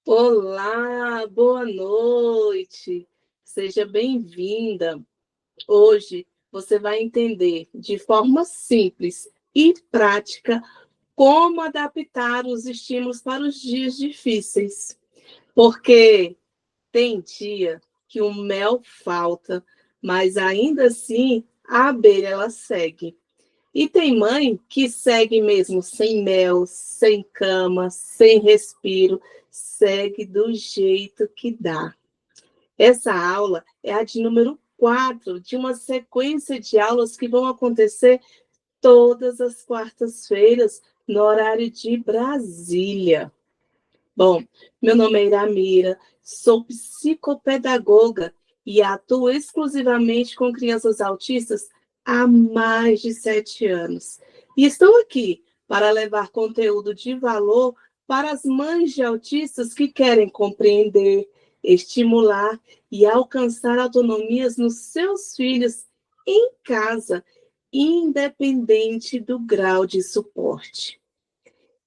Olá, boa noite. Seja bem-vinda. Hoje você vai entender de forma simples e prática como adaptar os estímulos para os dias difíceis. Porque tem dia que o mel falta, mas ainda assim a abelha ela segue. E tem mãe que segue mesmo sem mel, sem cama, sem respiro, segue do jeito que dá. Essa aula é a de número 4 de uma sequência de aulas que vão acontecer todas as quartas-feiras, no horário de Brasília. Bom, meu nome é Iramira, sou psicopedagoga e atuo exclusivamente com crianças autistas há mais de 7 anos. E estou aqui para levar conteúdo de valor para as mães de autistas que querem compreender, estimular e alcançar autonomias nos seus filhos em casa, independente do grau de suporte.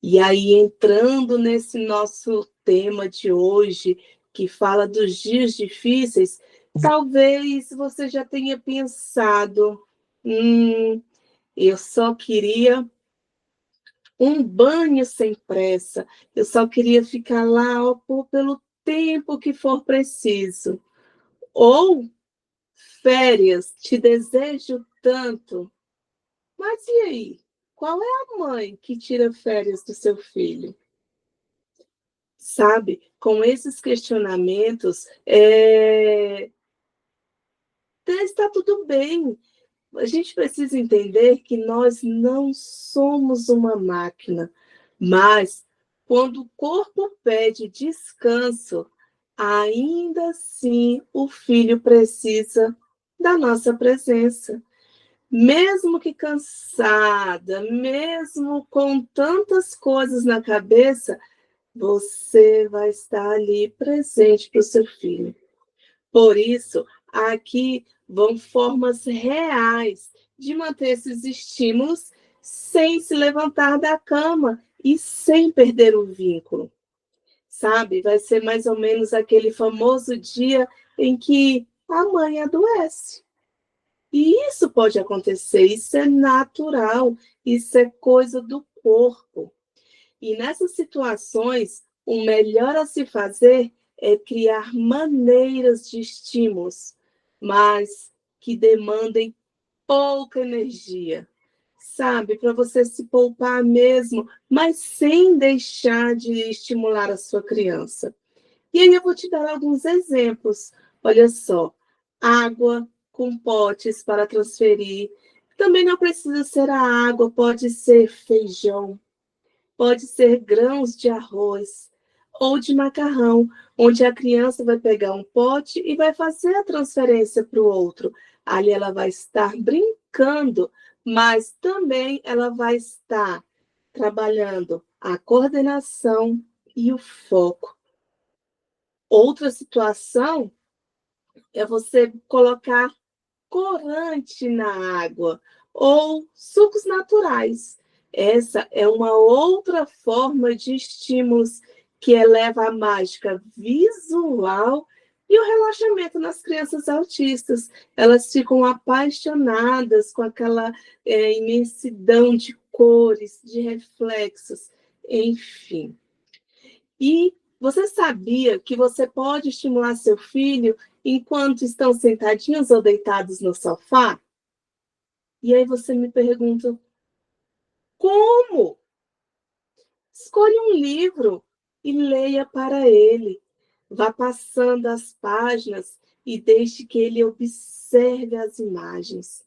E aí, entrando nesse nosso tema de hoje, que fala dos dias difíceis, talvez você já tenha pensado, eu só queria um banho sem pressa, eu só queria ficar lá ó, pelo tempo que for preciso. Ou férias, te desejo tanto. Mas e aí? Qual é a mãe que tira férias do seu filho? Sabe, com esses questionamentos, está tudo bem. A gente precisa entender que nós não somos uma máquina, mas quando o corpo pede descanso, ainda assim o filho precisa da nossa presença. Mesmo que cansada, mesmo com tantas coisas na cabeça, você vai estar ali presente para o seu filho. Por isso, aqui vão formas reais de manter esses estímulos sem se levantar da cama e sem perder o vínculo. Sabe? Vai ser mais ou menos aquele famoso dia em que a mãe adoece. E isso pode acontecer, isso é natural, isso é coisa do corpo. E nessas situações, o melhor a se fazer é criar maneiras de estímulos, mas que demandem pouca energia, sabe? Para você se poupar mesmo, mas sem deixar de estimular a sua criança. E aí eu vou te dar alguns exemplos. Olha só, água com potes para transferir. Também não precisa ser a água, pode ser feijão, pode ser grãos de arroz ou de macarrão, onde a criança vai pegar um pote e vai fazer a transferência para o outro. Ali ela vai estar brincando, mas também ela vai estar trabalhando a coordenação e o foco. Outra situação é você colocar corante na água ou sucos naturais. Essa é uma outra forma de estímulos que eleva a mágica visual e o relaxamento nas crianças autistas. Elas ficam apaixonadas com aquela imensidão de cores, de reflexos, enfim. E você sabia que você pode estimular seu filho enquanto estão sentadinhos ou deitados no sofá? E aí você me pergunta, como? Escolha um livro e leia para ele. Vá passando as páginas e deixe que ele observe as imagens.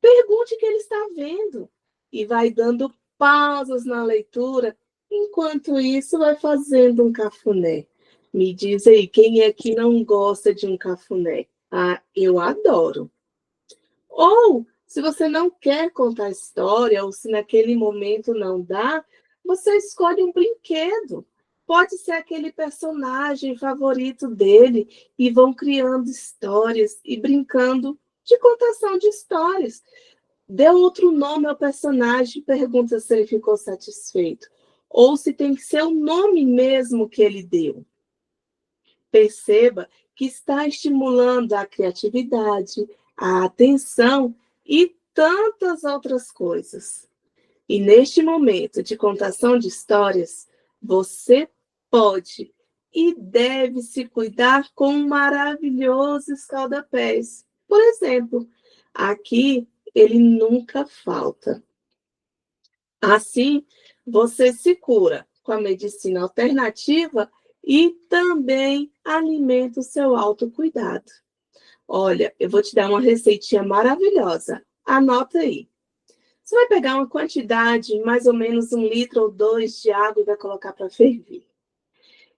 Pergunte o que ele está vendo e vai dando pausas na leitura, enquanto isso vai fazendo um cafuné. Me diz aí, quem é que não gosta de um cafuné? Ah, eu adoro. Ou, se você não quer contar história, ou se naquele momento não dá, você escolhe um brinquedo. Pode ser aquele personagem favorito dele e vão criando histórias e brincando de contação de histórias. Dê outro nome ao personagem e pergunta se ele ficou satisfeito. Ou se tem que ser o nome mesmo que ele deu. Perceba que está estimulando a criatividade, a atenção e tantas outras coisas. E neste momento de contação de histórias, você pode e deve se cuidar com um maravilhoso escalda-pés. Por exemplo, aqui ele nunca falta. Assim, você se cura com a medicina alternativa e também alimenta o seu autocuidado. Olha, eu vou te dar uma receitinha maravilhosa. Anota aí. Você vai pegar uma quantidade, mais ou menos 1 litro ou 2 de água e vai colocar para ferver.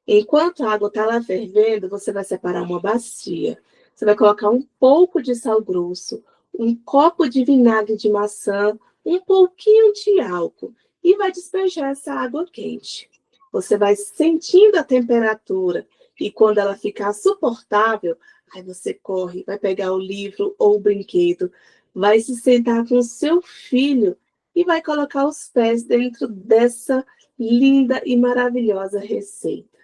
Enquanto a água está lá fervendo, você vai separar uma bacia. Você vai colocar um pouco de sal grosso, um copo de vinagre de maçã, um pouquinho de álcool e vai despejar essa água quente. Você vai sentindo a temperatura e quando ela ficar suportável, aí você corre, vai pegar o livro ou o brinquedo, vai se sentar com o seu filho e vai colocar os pés dentro dessa linda e maravilhosa receita.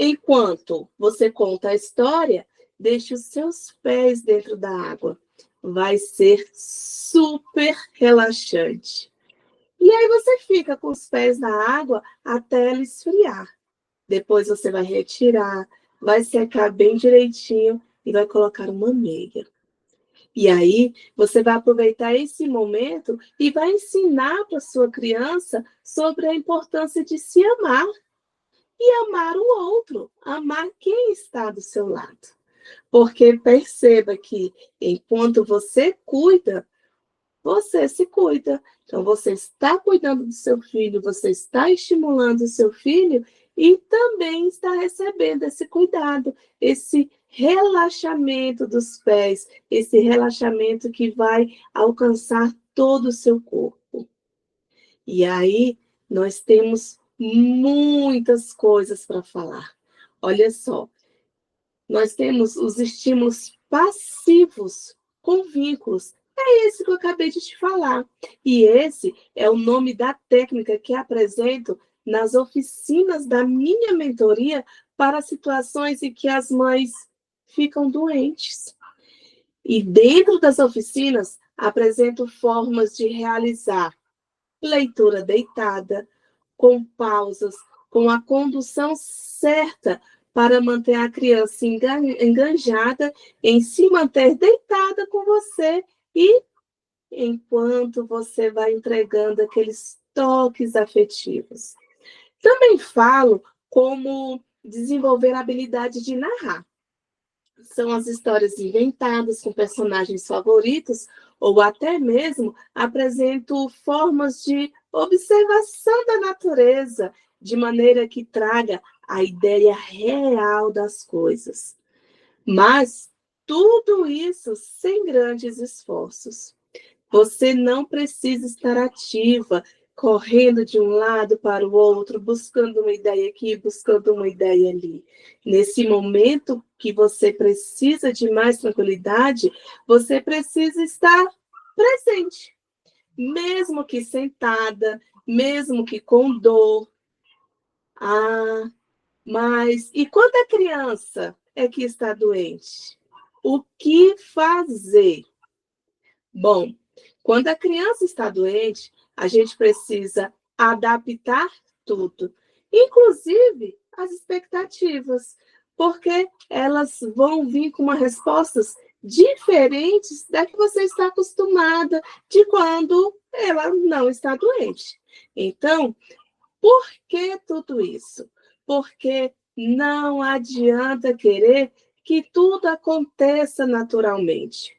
Enquanto você conta a história, deixe os seus pés dentro da água. Vai ser super relaxante. E aí você fica com os pés na água até ela esfriar. Depois você vai retirar, vai secar bem direitinho e vai colocar uma meia. E aí você vai aproveitar esse momento e vai ensinar para sua criança sobre a importância de se amar e amar o outro, amar quem está do seu lado. Porque perceba que enquanto você cuida, você se cuida. Então, você está cuidando do seu filho, você está estimulando o seu filho e também está recebendo esse cuidado, esse relaxamento dos pés, esse relaxamento que vai alcançar todo o seu corpo. E aí, nós temos muitas coisas para falar. Olha só, nós temos os estímulos passivos com vínculos. É esse que eu acabei de te falar. E esse é o nome da técnica que apresento nas oficinas da minha mentoria para situações em que as mães ficam doentes. E dentro das oficinas, apresento formas de realizar leitura deitada, com pausas, com a condução certa para manter a criança enganjada em se manter deitada com você e enquanto você vai entregando aqueles toques afetivos. Também falo como desenvolver a habilidade de narrar. São as histórias inventadas com personagens favoritos, ou até mesmo apresento formas de observação da natureza, de maneira que traga a ideia real das coisas. Mas tudo isso sem grandes esforços. Você não precisa estar ativa, correndo de um lado para o outro, buscando uma ideia aqui, buscando uma ideia ali. Nesse momento que você precisa de mais tranquilidade, você precisa estar presente, mesmo que sentada, mesmo que com dor. Ah, mas e quando a criança é que está doente? O que fazer? Bom, quando a criança está doente, a gente precisa adaptar tudo, inclusive as expectativas, porque elas vão vir com umas respostas diferentes da que você está acostumada de quando ela não está doente. Então, por que tudo isso? Porque não adianta querer que tudo aconteça naturalmente.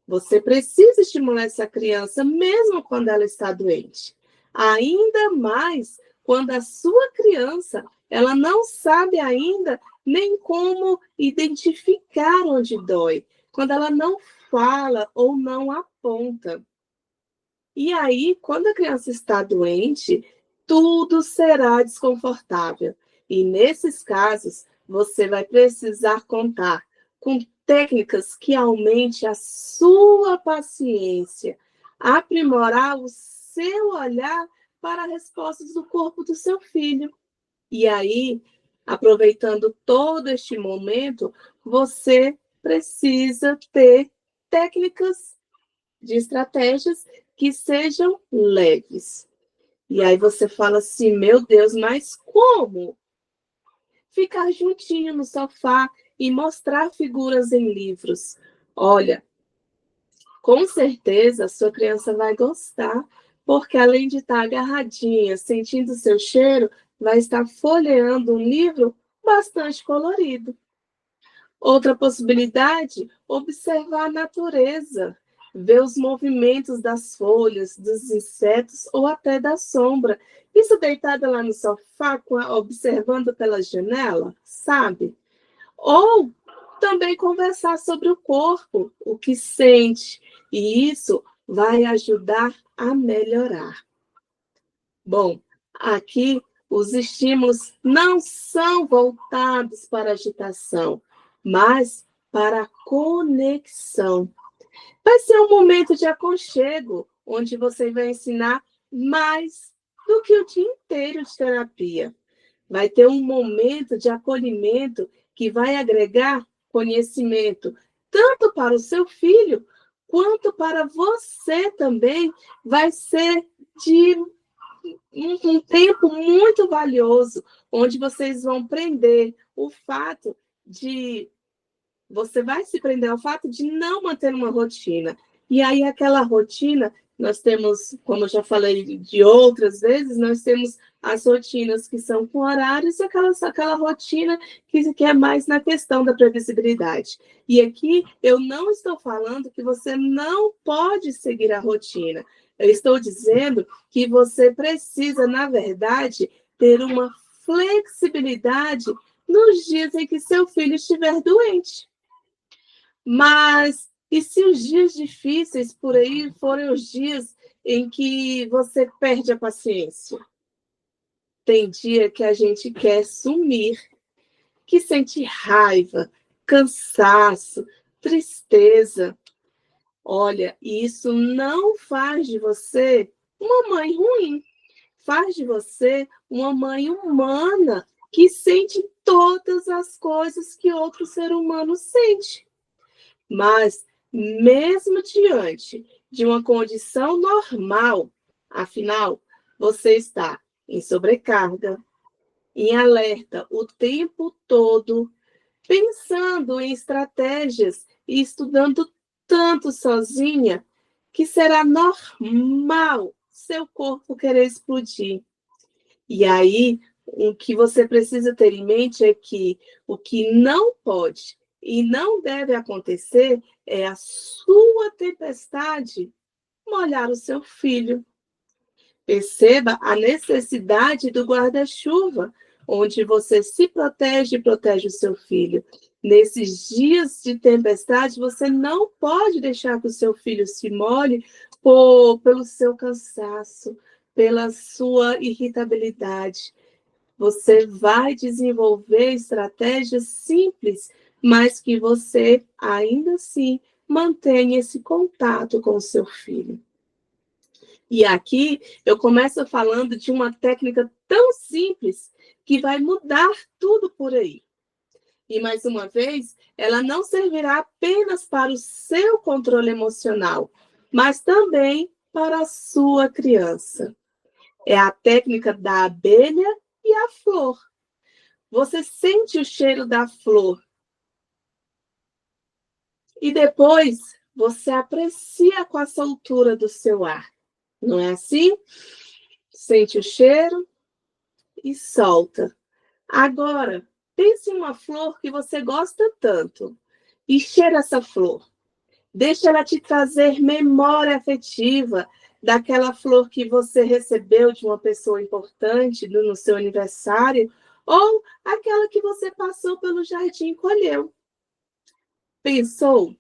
Você precisa estimular essa criança mesmo quando ela está doente. Ainda mais quando a sua criança, ela não sabe ainda nem como identificar onde dói, quando ela não fala ou não aponta. E aí, quando a criança está doente, tudo será desconfortável. E nesses casos, você vai precisar contar com técnicas que aumente a sua paciência, aprimorar o seu olhar para respostas do corpo do seu filho. E aí, Aproveitando todo este momento, você precisa ter técnicas de estratégias que sejam leves. E aí você fala assim, meu Deus, mas como? Ficar juntinho no sofá e mostrar figuras em livros. Olha, com certeza a sua criança vai gostar, porque além de estar agarradinha, sentindo seu cheiro, vai estar folheando um livro bastante colorido. Outra possibilidade, observar a natureza, ver os movimentos das folhas, dos insetos ou até da sombra. Isso deitada lá no sofá, observando pela janela, sabe? Ou também conversar sobre o corpo, o que sente, e isso vai ajudar a melhorar. Bom, aqui os estímulos não são voltados para a agitação, mas para a conexão. Vai ser um momento de aconchego, onde você vai ensinar mais do que o dia inteiro de terapia. Vai ter um momento de acolhimento que vai agregar conhecimento, tanto para o seu filho, quanto para você também. Vai ser de um tempo muito valioso, onde vocês vão prender o fato de. Você vai se prender ao fato de não manter uma rotina. E aí, aquela rotina, nós temos, como eu já falei de outras vezes, nós temos as rotinas que são com horários e aquela rotina que é mais na questão da previsibilidade. E aqui eu não estou falando que você não pode seguir a rotina. Eu estou dizendo que você precisa, na verdade, ter uma flexibilidade nos dias em que seu filho estiver doente. Mas e se os dias difíceis por aí forem os dias em que você perde a paciência? Tem dia que a gente quer sumir, que sente raiva, cansaço, tristeza. Olha, isso não faz de você uma mãe ruim, faz de você uma mãe humana que sente todas as coisas que outro ser humano sente. Mas, mesmo diante de uma condição normal, afinal, você está em sobrecarga, em alerta o tempo todo, pensando em estratégias e estudando tanto sozinha, que será normal seu corpo querer explodir. E aí, o que você precisa ter em mente é que o que não pode e não deve acontecer é a sua tempestade molhar o seu filho. Perceba a necessidade do guarda-chuva, onde você se protege e protege o seu filho. Nesses dias de tempestade, você não pode deixar que o seu filho se molhe pelo seu cansaço, pela sua irritabilidade. Você vai desenvolver estratégias simples, mas que você, ainda assim, mantenha esse contato com o seu filho. E aqui eu começo falando de uma técnica tão simples que vai mudar tudo por aí. E, mais uma vez, ela não servirá apenas para o seu controle emocional, mas também para a sua criança. É a técnica da abelha e a flor. Você sente o cheiro da flor e depois você aprecia com a soltura do seu ar. Não é assim? Sente o cheiro e solta. Agora, pense em uma flor que você gosta tanto e cheira essa flor. Deixa ela te trazer memória afetiva daquela flor que você recebeu de uma pessoa importante no seu aniversário ou aquela que você passou pelo jardim e colheu. Pensou?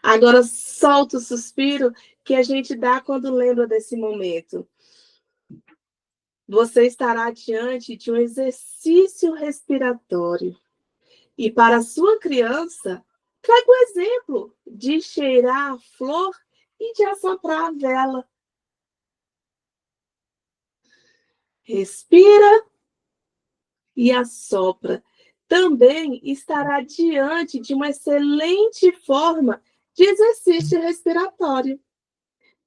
Agora solta o suspiro que a gente dá quando lembra desse momento. Você estará diante de um exercício respiratório. E para a sua criança, traga o exemplo de cheirar a flor e de assoprar a vela. Respira e assopra, também estará diante de uma excelente forma de exercício respiratório.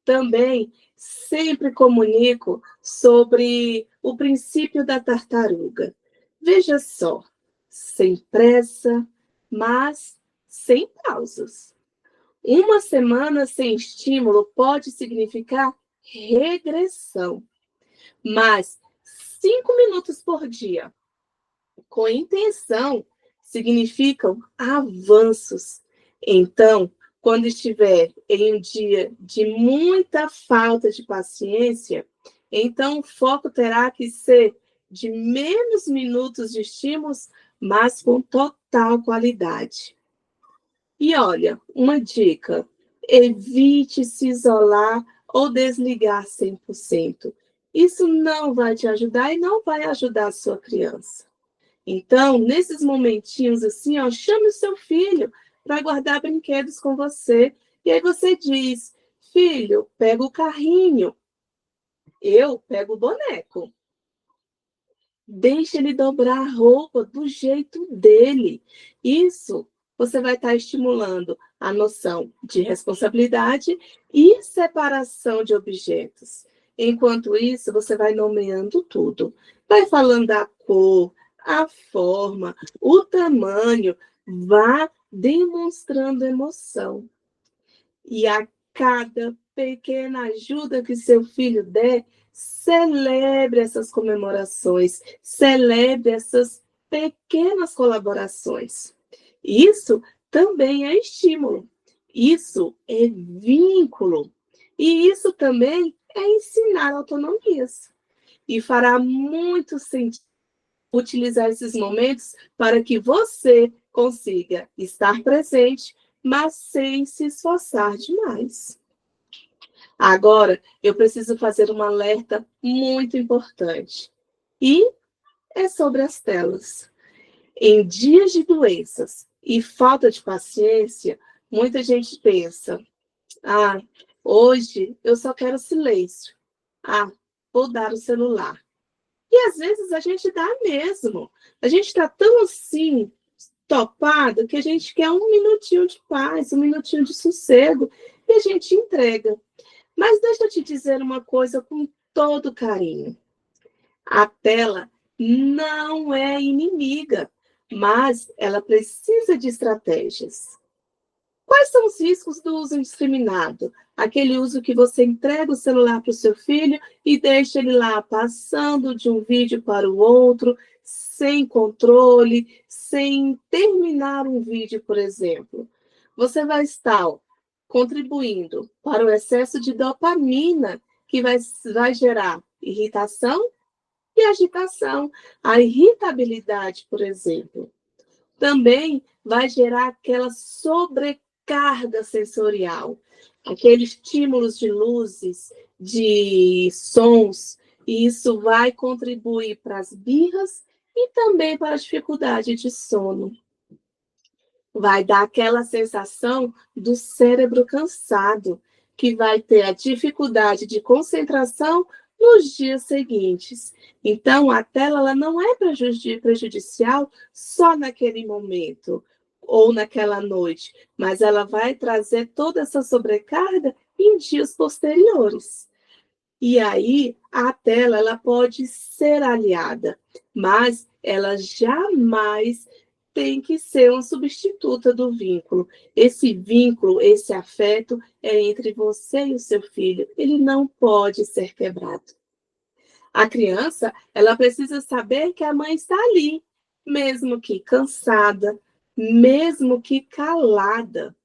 Também sempre comunico sobre o princípio da tartaruga. Veja só, sem pressa, mas sem pausas. Uma semana sem estímulo pode significar regressão, mas 5 minutos por dia, com intenção, significam avanços. Então, quando estiver em um dia de muita falta de paciência, então o foco terá que ser de menos minutos de estímulos, mas com total qualidade. E olha, uma dica: evite se isolar ou desligar 100%. Isso não vai te ajudar e não vai ajudar a sua criança. Então, nesses momentinhos assim, ó, chame o seu filho para guardar brinquedos com você. E aí você diz: filho, pega o carrinho, eu pego o boneco. Deixe ele dobrar a roupa do jeito dele. Isso você vai estar estimulando a noção de responsabilidade e separação de objetos. Enquanto isso, você vai nomeando tudo. Vai falando a cor, a forma, o tamanho, vá demonstrando emoção. E a cada pequena ajuda que seu filho der, celebre essas comemorações, celebre essas pequenas colaborações. Isso também é estímulo, isso é vínculo, e isso também é ensinar autonomias. E fará muito sentido utilizar esses momentos para que você consiga estar presente, mas sem se esforçar demais. Agora, eu preciso fazer um alerta muito importante. E é sobre as telas. Em dias de doenças e falta de paciência, muita gente pensa: ah, hoje eu só quero silêncio. Ah, vou dar o celular. E às vezes a gente dá mesmo. A gente está tão assim, topado, que a gente quer um minutinho de paz, um minutinho de sossego, e a gente entrega. Mas deixa eu te dizer uma coisa com todo carinho. A tela não é inimiga, mas ela precisa de estratégias. Quais são os riscos do uso indiscriminado? Aquele uso que você entrega o celular para o seu filho e deixa ele lá passando de um vídeo para o outro, sem controle, sem terminar um vídeo, por exemplo. Você vai estar contribuindo para o excesso de dopamina, que vai gerar irritação e agitação. A irritabilidade, por exemplo, também vai gerar aquela sobrecarga sensorial, aqueles estímulos de luzes, de sons, e isso vai contribuir para as birras e também para a dificuldade de sono. Vai dar aquela sensação do cérebro cansado, que vai ter a dificuldade de concentração nos dias seguintes. Então, a tela ela não é prejudicial só naquele momento ou naquela noite, mas ela vai trazer toda essa sobrecarga em dias posteriores. E aí, a tela ela pode ser aliada, mas ela jamais tem que ser uma substituta do vínculo. Esse vínculo, esse afeto é entre você e o seu filho. Ele não pode ser quebrado. A criança, ela precisa saber que a mãe está ali, mesmo que cansada, mesmo que calada.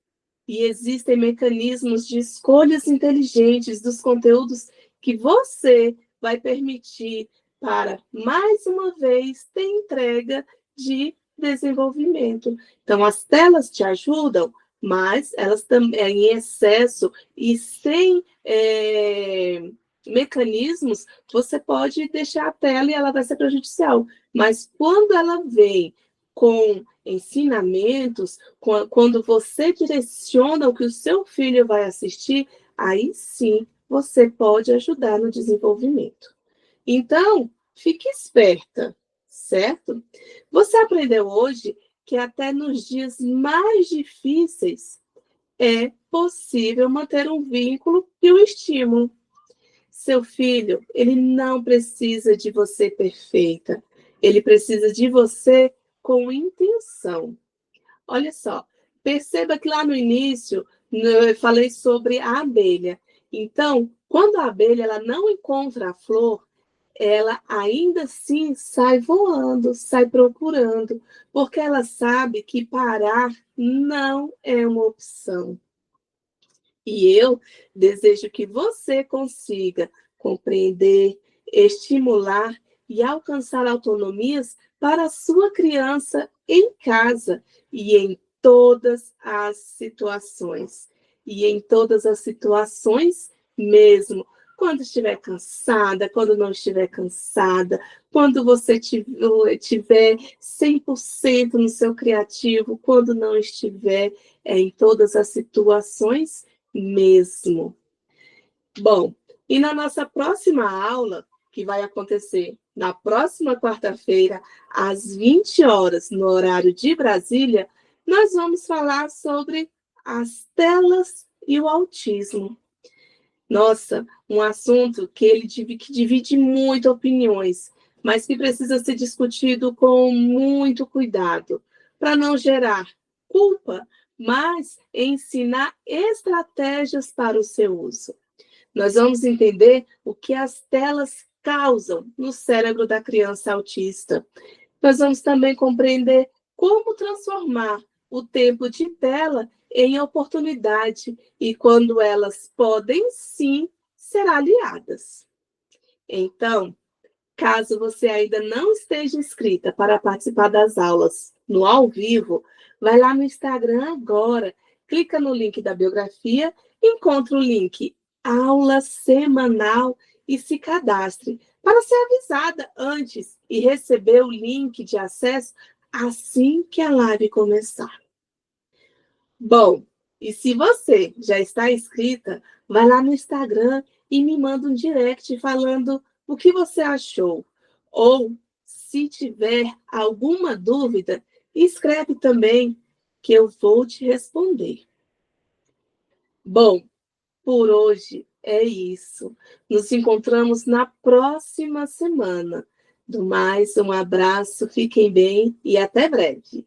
E existem mecanismos de escolhas inteligentes dos conteúdos que você vai permitir para, mais uma vez, ter entrega de desenvolvimento. Então, as telas te ajudam, mas elas também, em excesso e sem mecanismos, você pode deixar a tela e ela vai ser prejudicial. Mas quando ela vem com ensinamentos, quando você direciona o que o seu filho vai assistir, aí sim você pode ajudar no desenvolvimento. Então, fique esperta. certo? Você aprendeu hoje que até nos dias mais difíceis é possível manter um vínculo e um estímulo. Seu filho, ele não precisa de você perfeita, ele precisa de você com intenção. Olha só, perceba que lá no início eu falei sobre a abelha. Então, quando a abelha ela não encontra a flor, ela ainda assim sai voando, sai procurando, porque ela sabe que parar não é uma opção. E eu desejo que você consiga compreender, estimular e alcançar autonomias para a sua criança em casa e em todas as situações. E em todas as situações mesmo. Quando estiver cansada, quando não estiver cansada, quando você tiver 100% no seu criativo, quando não estiver, em todas as situações mesmo. Bom, e na nossa próxima aula, que vai acontecer na próxima quarta-feira, às 20 horas, no horário de Brasília, nós vamos falar sobre as telas e o autismo. Nossa, um assunto que divide muito opiniões, mas que precisa ser discutido com muito cuidado, para não gerar culpa, mas ensinar estratégias para o seu uso. Nós vamos entender o que as telas causam no cérebro da criança autista. Nós vamos também compreender como transformar o tempo de tela em oportunidade e quando elas podem sim ser aliadas. Então, caso você ainda não esteja inscrita para participar das aulas no ao vivo, vai lá no Instagram agora, clica no link da biografia, encontra o link aula semanal e se cadastre para ser avisada antes e receber o link de acesso assim que a live começar. Bom, e se você já está inscrita, vai lá no Instagram e me manda um direct falando o que você achou. Ou, se tiver alguma dúvida, escreve também que eu vou te responder. Bom, por hoje é isso. Nos encontramos na próxima semana. Do mais, um abraço, fiquem bem e até breve.